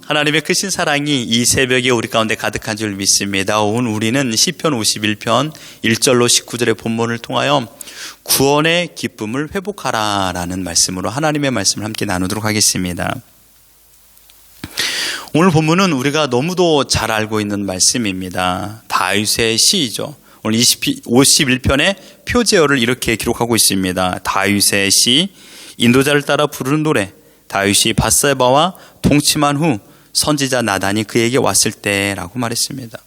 하나님의 크신 사랑이 이 새벽에 우리 가운데 가득한 줄 믿습니다. 오늘 우리는 시편 51편 1절로 19절의 본문을 통하여 구원의 기쁨을 회복하라 라는 말씀으로 하나님의 말씀을 함께 나누도록 하겠습니다. 오늘 본문은 우리가 너무도 잘 알고 있는 말씀입니다. 다윗의 시이죠. 오늘 51편의 표제어를 이렇게 기록하고 있습니다. 다윗의 시, 인도자를 따라 부르는 노래. 다윗이 밧세바와 동침한 후 선지자 나단이 그에게 왔을 때라고 말했습니다.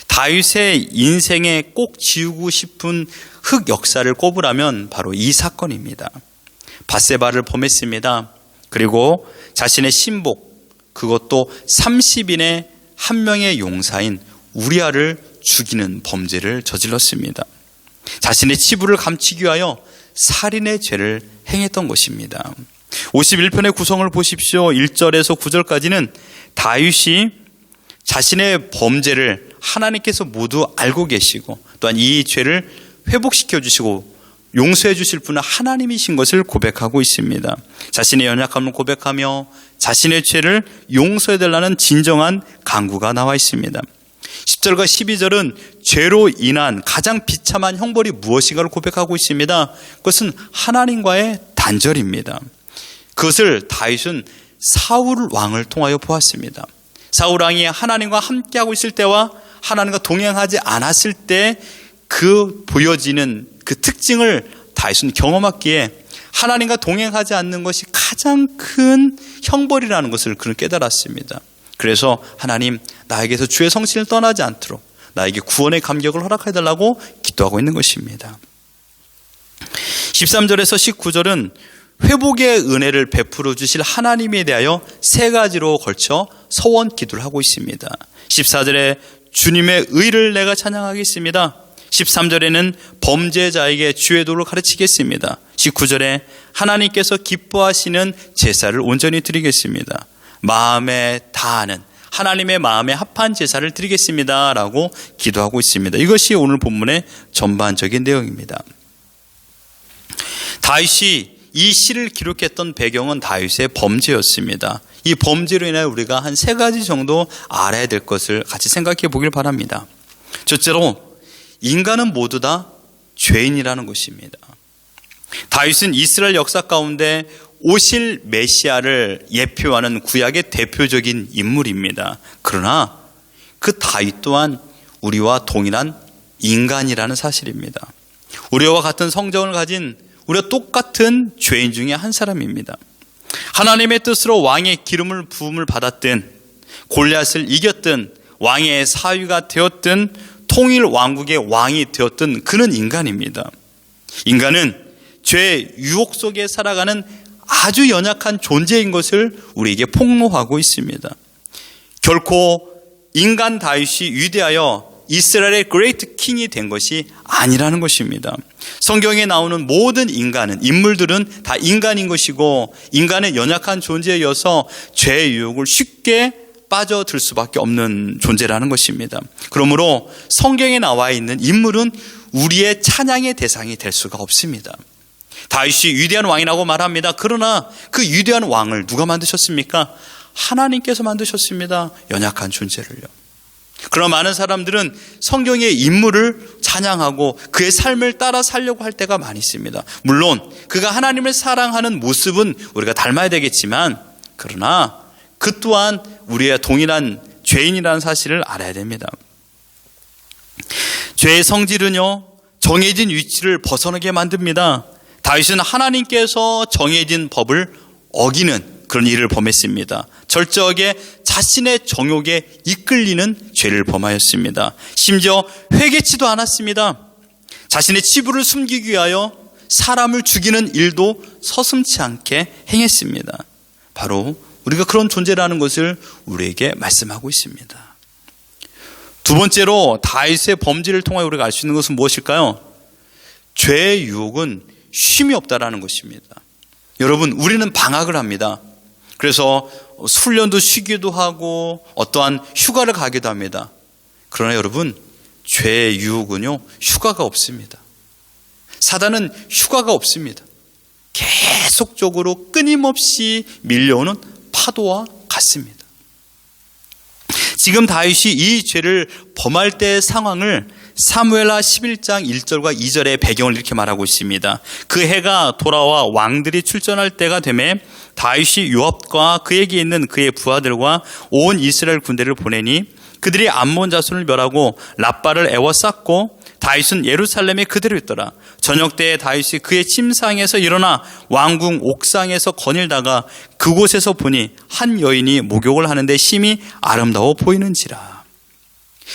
다윗의 인생에 꼭 지우고 싶은 흑 역사를 꼽으라면 바로 이 사건입니다. 밧세바를 범했습니다. 그리고 자신의 신복, 그것도 30인의 한 명의 용사인 우리아를 죽이는 범죄를 저질렀습니다. 자신의 치부를 감추기 위하여 살인의 죄를 행했던 것입니다. 51편의 구성을 보십시오. 1절에서 9절까지는 다윗이 자신의 범죄를 하나님께서 모두 알고 계시고 또한 이 죄를 회복시켜 주시고 용서해 주실 분은 하나님이신 것을 고백하고 있습니다. 자신의 연약함을 고백하며 자신의 죄를 용서해 달라는 진정한 간구가 나와 있습니다. 10절과 12절은 죄로 인한 가장 비참한 형벌이 무엇인가를 고백하고 있습니다. 그것은 하나님과의 단절입니다. 그것을 다윗은 사울 왕을 통하여 보았습니다. 사울 왕이 하나님과 함께하고 있을 때와 하나님과 동행하지 않았을 때 그 보여지는 그 특징을 다윗은 경험했기에 하나님과 동행하지 않는 것이 가장 큰 형벌이라는 것을 그는 깨달았습니다. 그래서 하나님, 나에게서 주의 성신을 떠나지 않도록 나에게 구원의 감격을 허락해달라고 기도하고 있는 것입니다. 13절에서 19절은 회복의 은혜를 베풀어 주실 하나님에 대하여 세 가지로 걸쳐 서원 기도를 하고 있습니다. 14절에 주님의 의를 내가 찬양하겠습니다. 13절에는 범죄자에게 주의 도를 가르치겠습니다. 19절에 하나님께서 기뻐하시는 제사를 온전히 드리겠습니다. 마음에 다하는 하나님의 마음에 합한 제사를 드리겠습니다 라고 기도하고 있습니다. 이것이 오늘 본문의 전반적인 내용입니다. 다윗이 이 시를 기록했던 배경은 다윗의 범죄였습니다. 이 범죄로 인해 우리가 한 세 가지 정도 알아야 될 것을 같이 생각해 보길 바랍니다. 첫째로 인간은 모두 다 죄인이라는 것입니다. 다윗은 이스라엘 역사 가운데 오실 메시아를 예표하는 구약의 대표적인 인물입니다. 그러나 그 다윗 또한 우리와 동일한 인간이라는 사실입니다. 우리와 같은 성정을 가진 우리와 똑같은 죄인 중에 한 사람입니다. 하나님의 뜻으로 왕의 기름을 부음을 받았든 골리앗을 이겼든 왕의 사위가 되었든 통일 왕국의 왕이 되었든 그는 인간입니다. 인간은 죄의 유혹 속에 살아가는 아주 연약한 존재인 것을 우리에게 폭로하고 있습니다. 결코 인간 다윗이 위대하여 이스라엘의 그레이트 킹이 된 것이 아니라는 것입니다. 성경에 나오는 모든 인물들은 다 인간인 것이고 인간의 연약한 존재여서 죄의 유혹을 쉽게 빠져들 수밖에 없는 존재라는 것입니다. 그러므로 성경에 나와 있는 인물은 우리의 찬양의 대상이 될 수가 없습니다. 다윗이 위대한 왕이라고 말합니다. 그러나 그 위대한 왕을 누가 만드셨습니까? 하나님께서 만드셨습니다. 연약한 존재를요. 그러나 많은 사람들은 성경의 인물을 찬양하고 그의 삶을 따라 살려고 할 때가 많이 있습니다. 물론 그가 하나님을 사랑하는 모습은 우리가 닮아야 되겠지만 그러나 그 또한 우리의 동일한 죄인이라는 사실을 알아야 됩니다. 죄의 성질은요, 정해진 위치를 벗어나게 만듭니다. 다윗은 하나님께서 정해진 법을 어기는 그런 일을 범했습니다. 철저하게 자신의 정욕에 이끌리는 죄를 범하였습니다. 심지어 회개치도 않았습니다. 자신의 치부를 숨기기 위하여 사람을 죽이는 일도 서슴지 않게 행했습니다. 바로 우리가 그런 존재라는 것을 우리에게 말씀하고 있습니다. 두 번째로 다윗의 범죄를 통하여 우리가 알 수 있는 것은 무엇일까요? 죄의 유혹은 쉼이 없다라는 것입니다. 여러분, 우리는 방학을 합니다. 그래서 훈련도 쉬기도 하고 어떠한 휴가를 가기도 합니다. 그러나 여러분, 죄의 유혹은요, 휴가가 없습니다. 사단은 휴가가 없습니다. 계속적으로 끊임없이 밀려오는 파도와 같습니다. 지금 다윗이 이 죄를 범할 때의 상황을 사무엘하 11장 1절과 2절의 배경을 이렇게 말하고 있습니다. 그 해가 돌아와 왕들이 출전할 때가 되매 다윗이 요압과 그에게 있는 그의 부하들과 온 이스라엘 군대를 보내니 그들이 암몬 자손을 멸하고 랍바를 애워쌌고 다윗은 예루살렘에 그대로 있더라. 저녁 때에 다윗이 그의 침상에서 일어나 왕궁 옥상에서 거닐다가 그곳에서 보니 한 여인이 목욕을 하는데 심히 아름다워 보이는지라.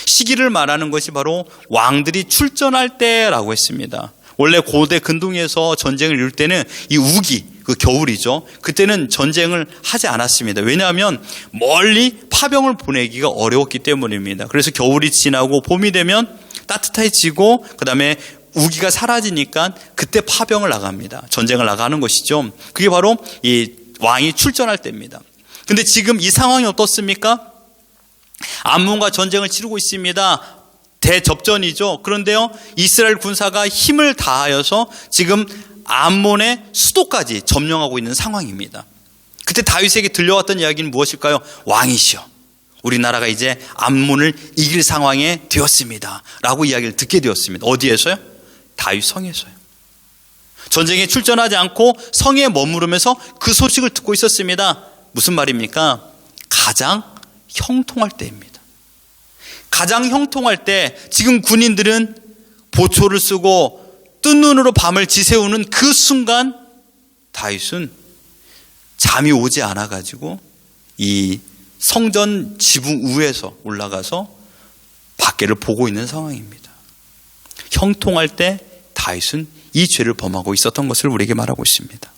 시기를 말하는 것이 바로 왕들이 출전할 때라고 했습니다. 원래 고대 근동에서 전쟁을 이룰 때는 이 우기, 그 겨울이죠. 그때는 전쟁을 하지 않았습니다. 왜냐하면 멀리 파병을 보내기가 어려웠기 때문입니다. 그래서 겨울이 지나고 봄이 되면 따뜻해지고 그다음에 우기가 사라지니까 그때 파병을 나갑니다. 전쟁을 나가는 것이죠. 그게 바로 이 왕이 출전할 때입니다. 근데 지금 이 상황이 어떻습니까? 암몬과 전쟁을 치르고 있습니다. 대접전이죠. 그런데요, 이스라엘 군사가 힘을 다하여서 지금 암몬의 수도까지 점령하고 있는 상황입니다. 그때 다윗에게 들려왔던 이야기는 무엇일까요? 왕이시여, 우리나라가 이제 암몬을 이길 상황에 되었습니다 라고 이야기를 듣게 되었습니다. 어디에서요? 다윗 성에서요. 전쟁에 출전하지 않고 성에 머무르면서 그 소식을 듣고 있었습니다. 무슨 말입니까? 가장 형통할 때입니다. 가장 형통할 때 지금 군인들은 보초를 쓰고 뜬 눈으로 밤을 지새우는 그 순간 다윗은 잠이 오지 않아 가지고 이 성전 지붕 위에서 올라가서 밖에를 보고 있는 상황입니다. 형통할 때 다윗은 이 죄를 범하고 있었던 것을 우리에게 말하고 있습니다.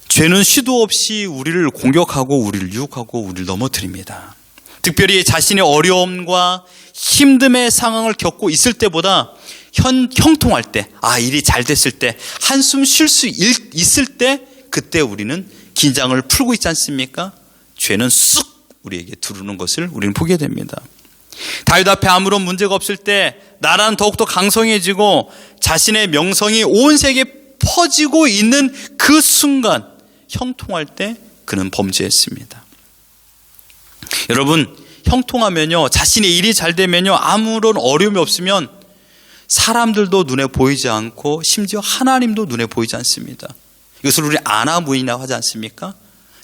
죄는 시도 없이 우리를 공격하고 우리를 유혹하고 우리를 넘어뜨립니다. 특별히 자신의 어려움과 힘듦의 상황을 겪고 있을 때보다 형통할 때, 일이 잘 됐을 때, 한숨 쉴 수 있을 때, 그때 우리는 긴장을 풀고 있지 않습니까? 죄는 쑥 우리에게 들어오는 것을 우리는 보게 됩니다. 다윗 앞에 아무런 문제가 없을 때 나라는 더욱더 강성해지고 자신의 명성이 온 세계에 퍼지고 있는 그 순간 형통할 때 그는 범죄했습니다. 여러분, 형통하면요, 자신의 일이 잘 되면요, 아무런 어려움이 없으면 사람들도 눈에 보이지 않고 심지어 하나님도 눈에 보이지 않습니다. 이것을 우리 아나무인이라고 하지 않습니까?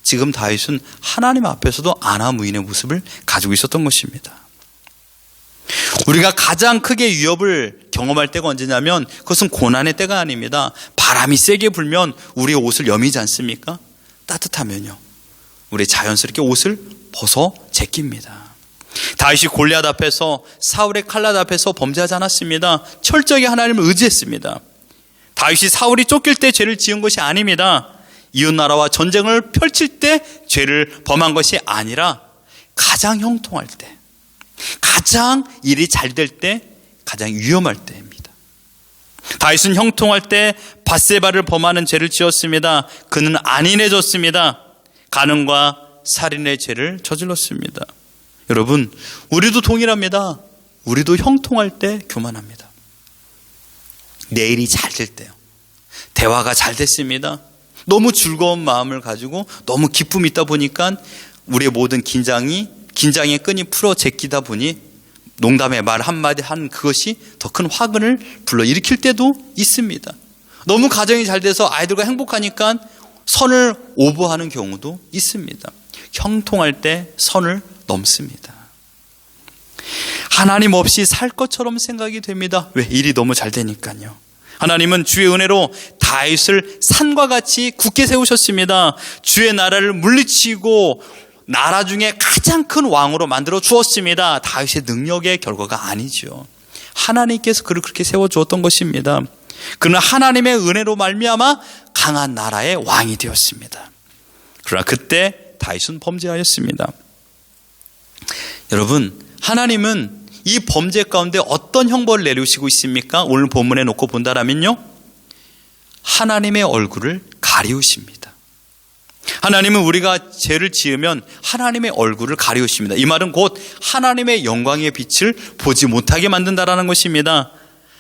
지금 다윗은 하나님 앞에서도 아나무인의 모습을 가지고 있었던 것입니다. 우리가 가장 크게 위협을 경험할 때가 언제냐면 그것은 고난의 때가 아닙니다. 바람이 세게 불면 우리의 옷을 여미지 않습니까? 따뜻하면요, 우리 자연스럽게 옷을 벗어 제낍니다. 다윗이 골리앗 앞에서, 사울의 칼날 앞에서 범죄하지 않았습니다. 철저히 하나님을 의지했습니다. 다윗이 사울이 쫓길 때 죄를 지은 것이 아닙니다. 이웃나라와 전쟁을 펼칠 때 죄를 범한 것이 아니라 가장 형통할 때, 가장 일이 잘 될 때, 가장 위험할 때입니다. 다윗은 형통할 때 밧세바를 범하는 죄를 지었습니다. 그는 안인해졌습니다. 간음과 살인의 죄를 저질렀습니다. 여러분, 우리도 동일합니다. 우리도 형통할 때 교만합니다. 내 일이 잘 될 때요, 대화가 잘 됐습니다. 너무 즐거운 마음을 가지고 너무 기쁨이 있다 보니까 우리의 모든 긴장의 끈이 풀어 제끼다 보니 농담의 말 한마디 한 그것이 더 큰 화근을 불러일으킬 때도 있습니다. 너무 가정이 잘 돼서 아이들과 행복하니까 선을 오버하는 경우도 있습니다. 형통할 때 선을 넘습니다. 하나님 없이 살 것처럼 생각이 됩니다. 왜? 일이 너무 잘 되니까요. 하나님은 주의 은혜로 다윗을 산과 같이 굳게 세우셨습니다. 주의 나라를 물리치고 나라 중에 가장 큰 왕으로 만들어 주었습니다. 다윗의 능력의 결과가 아니죠. 하나님께서 그를 그렇게 세워주었던 것입니다. 그는 하나님의 은혜로 말미암아 강한 나라의 왕이 되었습니다. 그러나 그때 다윗은 범죄하였습니다. 여러분, 하나님은 이 범죄 가운데 어떤 형벌을 내리시고 있습니까? 오늘 본문에 놓고 본다라면요, 하나님의 얼굴을 가리우십니다. 하나님은 우리가 죄를 지으면 하나님의 얼굴을 가리우십니다. 이 말은 곧 하나님의 영광의 빛을 보지 못하게 만든다라는 것입니다.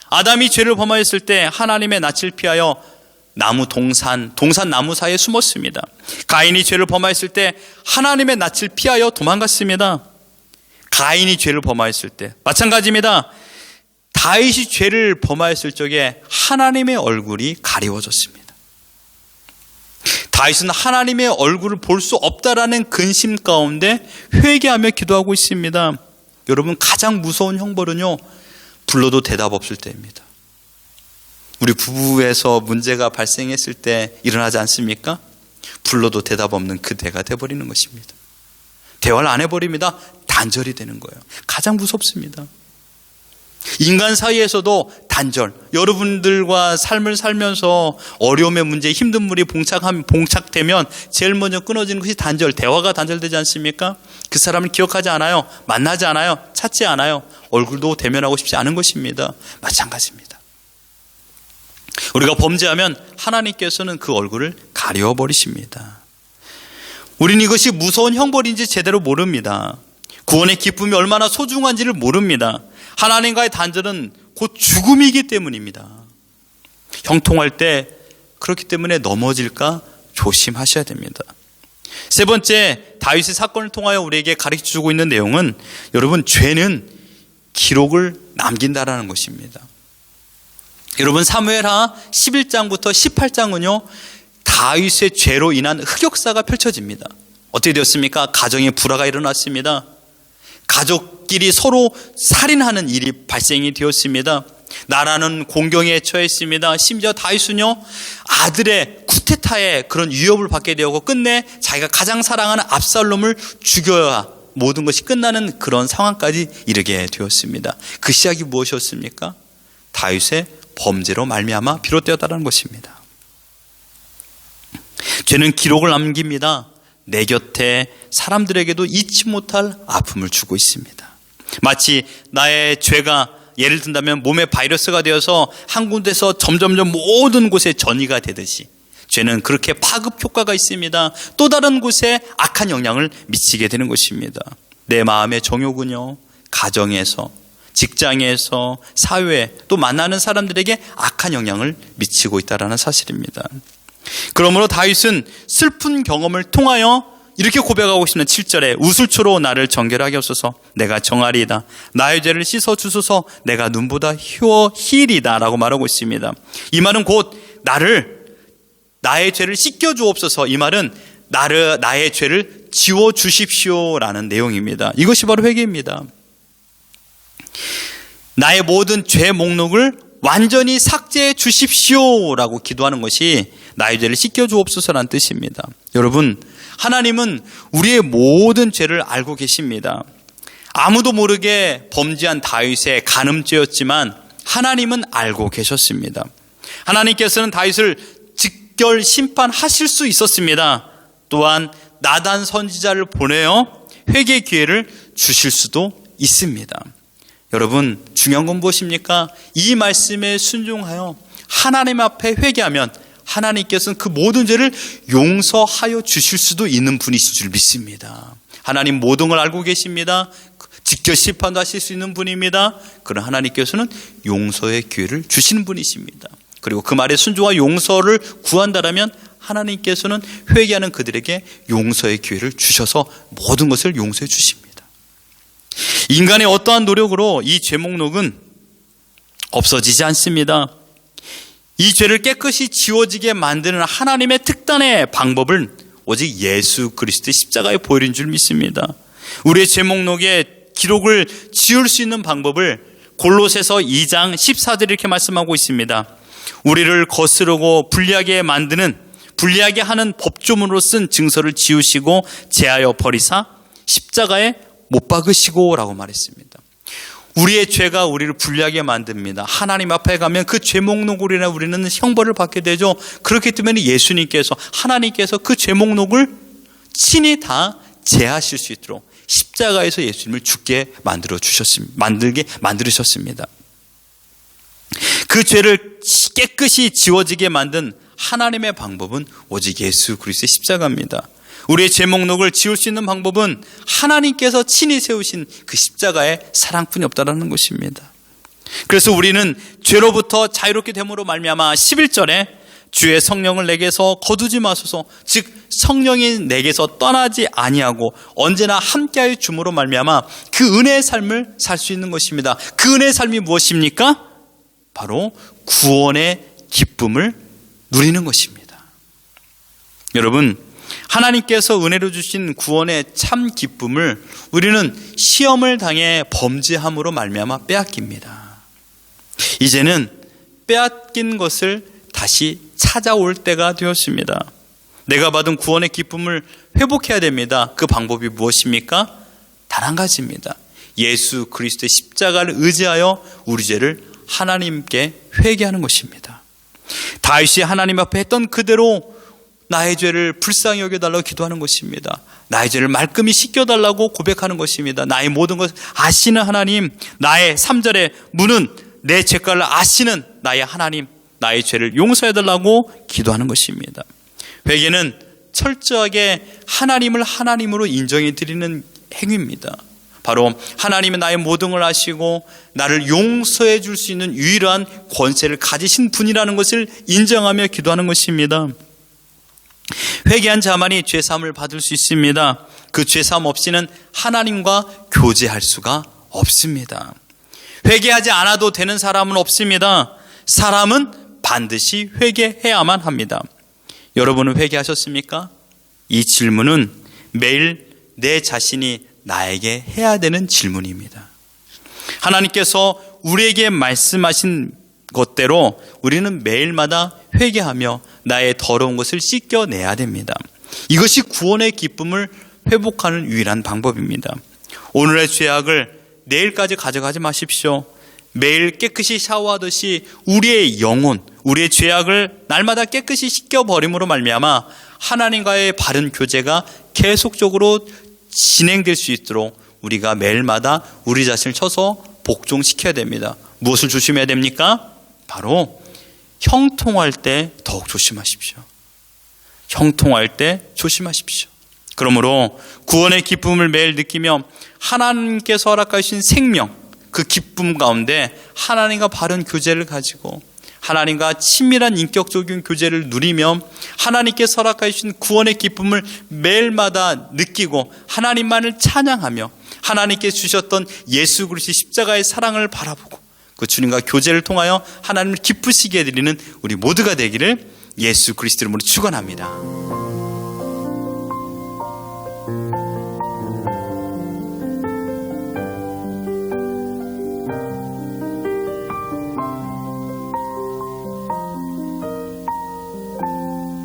아담이 죄를 범하였을 때 하나님의 낯을 피하여 동산 나무 사이에 숨었습니다. 가인이 죄를 범하였을 때 하나님의 낯을 피하여 도망갔습니다. 가인이 죄를 범하였을 때 마찬가지입니다. 다윗이 죄를 범하였을 적에 하나님의 얼굴이 가리워졌습니다. 다윗은 하나님의 얼굴을 볼 수 없다라는 근심 가운데 회개하며 기도하고 있습니다. 여러분, 가장 무서운 형벌은요, 불러도 대답 없을 때입니다. 우리 부부에서 문제가 발생했을 때 일어나지 않습니까? 불러도 대답 없는 그대가 돼버리는 것입니다. 대화를 안 해버립니다. 단절이 되는 거예요. 가장 무섭습니다. 인간 사이에서도 단절, 여러분들과 삶을 살면서 어려움의 문제, 힘든 물이 봉착되면 제일 먼저 끊어지는 것이 단절, 대화가 단절되지 않습니까? 그 사람을 기억하지 않아요. 만나지 않아요. 찾지 않아요. 얼굴도 대면하고 싶지 않은 것입니다. 마찬가지입니다. 우리가 범죄하면 하나님께서는 그 얼굴을 가려버리십니다. 우리는 이것이 무서운 형벌인지 제대로 모릅니다. 구원의 기쁨이 얼마나 소중한지를 모릅니다. 하나님과의 단절은 곧 죽음이기 때문입니다. 형통할 때 그렇기 때문에 넘어질까 조심하셔야 됩니다. 세 번째, 다윗의 사건을 통하여 우리에게 가르쳐주고 있는 내용은, 여러분, 죄는 기록을 남긴다라는 것입니다. 여러분, 사무엘하 11장부터 18장은요 다윗의 죄로 인한 흑역사가 펼쳐집니다. 어떻게 되었습니까? 가정에 불화가 일어났습니다. 가족끼리 서로 살인하는 일이 발생이 되었습니다. 나라는 공경에 처했습니다. 심지어 다윗은요 아들의 쿠데타에 그런 위협을 받게 되었고, 끝내 자기가 가장 사랑하는 압살롬을 죽여야 모든 것이 끝나는 그런 상황까지 이르게 되었습니다. 그 시작이 무엇이었습니까? 다윗의 범죄로 말미암아 비롯되었다는 것입니다. 죄는 기록을 남깁니다. 내 곁에 사람들에게도 잊지 못할 아픔을 주고 있습니다. 마치 나의 죄가 예를 든다면 몸에 바이러스가 되어서 한 군데서 점점점 모든 곳에 전이가 되듯이, 죄는 그렇게 파급 효과가 있습니다. 또 다른 곳에 악한 영향을 미치게 되는 것입니다. 내 마음의 정욕은요, 가정에서, 직장에서, 사회, 또 만나는 사람들에게 악한 영향을 미치고 있다는 사실입니다. 그러므로 다윗은 슬픈 경험을 통하여 이렇게 고백하고 있습니다. 7절에 우슬초로 나를 정결하게 하소서, 내가 정하리이다. 나의 죄를 씻어주소서, 내가 눈보다 희리다 라고 말하고 있습니다. 이 말은 곧 나의 죄를 씻겨주옵소서, 이 말은 나의 죄를 지워주십시오라는 내용입니다. 이것이 바로 회개입니다. 나의 모든 죄 목록을 완전히 삭제해 주십시오라고 기도하는 것이 나의 죄를 씻겨주옵소서라는 뜻입니다. 여러분, 하나님은 우리의 모든 죄를 알고 계십니다. 아무도 모르게 범죄한 다윗의 간음죄였지만 하나님은 알고 계셨습니다. 하나님께서는 다윗을 직결 심판하실 수 있었습니다. 또한 나단 선지자를 보내어 회개 기회를 주실 수도 있습니다. 여러분, 중요한 건 무엇입니까? 이 말씀에 순종하여 하나님 앞에 회개하면 하나님께서는 그 모든 죄를 용서하여 주실 수도 있는 분이신 줄 믿습니다. 하나님 모든 걸 알고 계십니다. 직접 심판도 하실 수 있는 분입니다. 그러나 하나님께서는 용서의 기회를 주시는 분이십니다. 그리고 그 말에 순종하여 용서를 구한다라면 하나님께서는 회개하는 그들에게 용서의 기회를 주셔서 모든 것을 용서해 주십니다. 인간의 어떠한 노력으로 이 죄 목록은 없어지지 않습니다. 이 죄를 깨끗이 지워지게 만드는 하나님의 특단의 방법은 오직 예수 그리스도의 십자가에 보여린 줄 믿습니다. 우리의 죄 목록의 기록을 지울 수 있는 방법을 골로새서 2장 14절 이렇게 말씀하고 있습니다. 우리를 거스르고 불리하게 하는 법조문으로 쓴 증서를 지우시고 제하여 버리사 십자가에 못 박으시고 라고 말했습니다. 우리의 죄가 우리를 불리하게 만듭니다. 하나님 앞에 가면 그 죄 목록으로 인해 우리는 형벌을 받게 되죠. 그렇기 때문에 하나님께서 그 죄 목록을 친히 다 제하실 수 있도록 십자가에서 예수님을 죽게 만들으셨습니다. 그 죄를 깨끗이 지워지게 만든 하나님의 방법은 오직 예수 그리스도의 십자가입니다. 우리의 죄 목록을 지울 수 있는 방법은 하나님께서 친히 세우신 그 십자가의 사랑뿐이 없다라는 것입니다. 그래서 우리는 죄로부터 자유롭게 됨으로 말미암아 11절에 주의 성령을 내게서 거두지 마소서. 즉 성령이 내게서 떠나지 아니하고 언제나 함께하여 줌으로 말미암아 그 은혜의 삶을 살 수 있는 것입니다. 그 은혜의 삶이 무엇입니까? 바로 구원의 기쁨을 누리는 것입니다. 여러분, 하나님께서 은혜로 주신 구원의 참 기쁨을 우리는 시험을 당해 범죄함으로 말미암아 빼앗깁니다. 이제는 빼앗긴 것을 다시 찾아올 때가 되었습니다. 내가 받은 구원의 기쁨을 회복해야 됩니다. 그 방법이 무엇입니까? 단 한 가지입니다. 예수 그리스도의 십자가를 의지하여 우리 죄를 하나님께 회개하는 것입니다. 다윗이 하나님 앞에 했던 그대로 나의 죄를 불쌍히 여겨달라고 기도하는 것입니다. 나의 죄를 말끔히 씻겨달라고 고백하는 것입니다. 나의 모든 것을 아시는 하나님, 나의 3절의 문은 내 죄가를 아시는 나의 하나님, 나의 죄를 용서해달라고 기도하는 것입니다. 회개는 철저하게 하나님을 하나님으로 인정해드리는 행위입니다. 바로 하나님은 나의 모든 걸 아시고 나를 용서해 줄 수 있는 유일한 권세를 가지신 분이라는 것을 인정하며 기도하는 것입니다. 회개한 자만이 죄사함을 받을 수 있습니다. 그 죄사함 없이는 하나님과 교제할 수가 없습니다. 회개하지 않아도 되는 사람은 없습니다. 사람은 반드시 회개해야만 합니다. 여러분은 회개하셨습니까? 이 질문은 매일 내 자신이 나에게 해야 되는 질문입니다. 하나님께서 우리에게 말씀하신 것대로 우리는 매일마다 회개하며 나의 더러운 것을 씻겨내야 됩니다. 이것이 구원의 기쁨을 회복하는 유일한 방법입니다. 오늘의 죄악을 내일까지 가져가지 마십시오. 매일 깨끗이 샤워하듯이 우리의 영혼, 우리의 죄악을 날마다 깨끗이 씻겨버림으로 말미암아 하나님과의 바른 교제가 계속적으로 진행될 수 있도록 우리가 매일마다 우리 자신을 쳐서 복종시켜야 됩니다. 무엇을 조심해야 됩니까? 바로 형통할 때 더욱 조심하십시오. 형통할 때 조심하십시오. 그러므로 구원의 기쁨을 매일 느끼며 하나님께서 허락하신 생명, 그 기쁨 가운데 하나님과 바른 교제를 가지고 하나님과 친밀한 인격적인 교제를 누리며 하나님께서 허락하신 구원의 기쁨을 매일마다 느끼고 하나님만을 찬양하며 하나님께 주셨던 예수 그리스도의 십자가의 사랑을 바라보고 그 주님과 교제를 통하여 하나님을 기쁘시게 해드리는 우리 모두가 되기를 예수 그리스도 이름으로 축원합니다.